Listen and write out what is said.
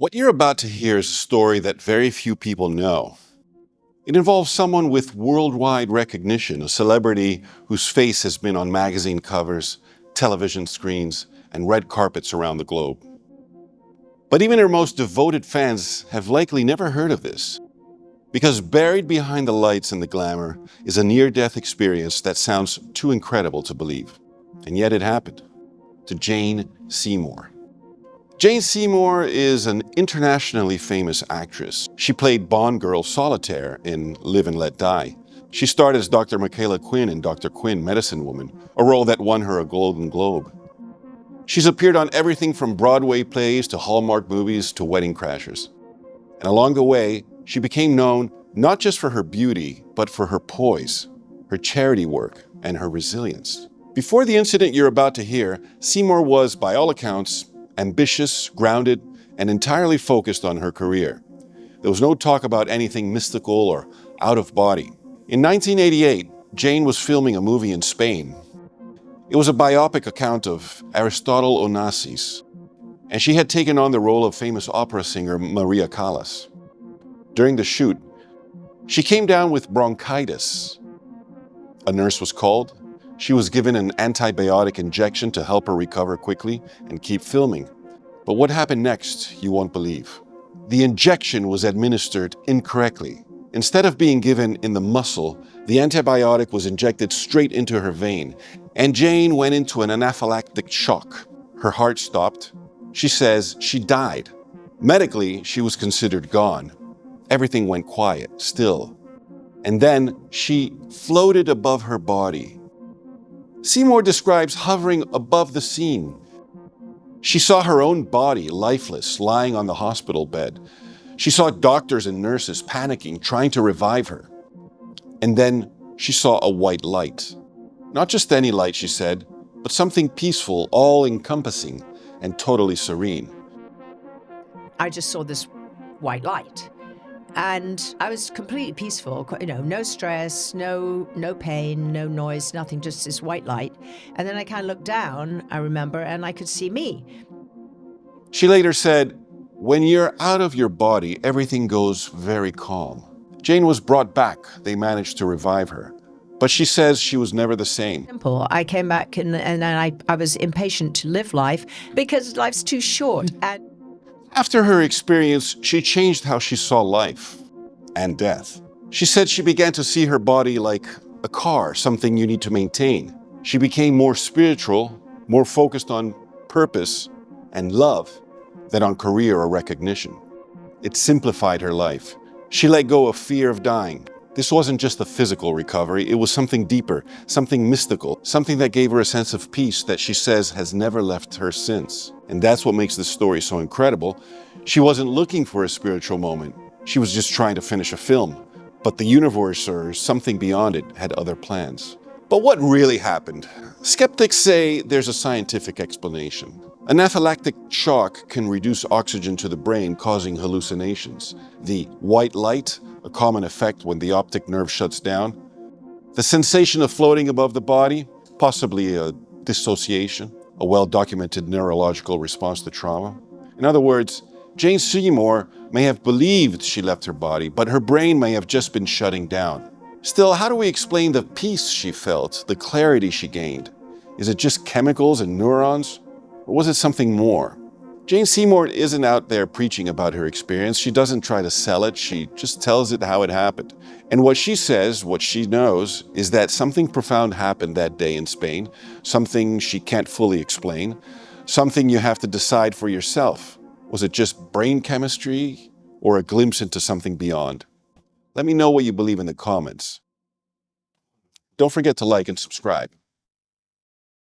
What you're about to hear is a story that very few people know. It involves someone with worldwide recognition, a celebrity whose face has been on magazine covers, television screens, and red carpets around the globe. But even her most devoted fans have likely never heard of this, because buried behind the lights and the glamour is a near-death experience that sounds too incredible to believe. And yet it happened to Jane Seymour. Jane Seymour is an internationally famous actress. She played Bond girl Solitaire in Live and Let Die. She starred as Dr. Michaela Quinn in Dr. Quinn, Medicine Woman, a role that won her a Golden Globe. She's appeared on everything from Broadway plays to Hallmark movies to Wedding Crashers. And along the way, she became known not just for her beauty, but for her poise, her charity work, and her resilience. Before the incident you're about to hear, Seymour was, by all accounts, ambitious, grounded, and entirely focused on her career. There was no talk about anything mystical or out of body. In 1988, Jane was filming a movie in Spain. It was a biopic account of Aristotle Onassis, and she had taken on the role of famous opera singer Maria Callas. During the shoot, she came down with bronchitis. A nurse was called. She was given an antibiotic injection to help her recover quickly and keep filming. But what happened next, you won't believe. The injection was administered incorrectly. Instead of being given in the muscle, the antibiotic was injected straight into her vein, and Jane went into an anaphylactic shock. Her heart stopped. She says she died. Medically, she was considered gone. Everything went quiet, still. And then she floated above her body. Seymour describes hovering above the scene. She saw her own body, lifeless, lying on the hospital bed. She saw doctors and nurses panicking, trying to revive her. And then she saw a white light. Not just any light, she said, but something peaceful, all-encompassing, and totally serene. I just saw this white light. And I was completely peaceful, no stress, no pain, no noise, nothing, just this white light. And then I kind of looked down, I remember, and I could see me. She later said, "When you're out of your body, everything goes very calm." Jane was brought back. They managed to revive her. But she says she was never the same. Simple. I came back and I was impatient to live life because life's too short. And after her experience, she changed how she saw life and death. She said she began to see her body like a car, something you need to maintain. She became more spiritual, more focused on purpose and love than on career or recognition. It simplified her life. She let go of fear of dying. This wasn't just a physical recovery, it was something deeper, something mystical, something that gave her a sense of peace that she says has never left her since. And that's what makes this story so incredible. She wasn't looking for a spiritual moment. She was just trying to finish a film. But the universe, or something beyond it, had other plans. But what really happened? Skeptics say there's a scientific explanation. Anaphylactic shock can reduce oxygen to the brain, causing hallucinations. The white light, a common effect when the optic nerve shuts down. The sensation of floating above the body, possibly a dissociation, a well-documented neurological response to trauma. In other words, Jane Seymour may have believed she left her body, but her brain may have just been shutting down. Still, how do we explain the peace she felt, the clarity she gained? Is it just chemicals and neurons? Or was it something more? Jane Seymour isn't out there preaching about her experience. She doesn't try to sell it. She just tells it how it happened. And what she says, what she knows, is that something profound happened that day in Spain, something she can't fully explain, something you have to decide for yourself. Was it just brain chemistry or a glimpse into something beyond? Let me know what you believe in the comments. Don't forget to like and subscribe.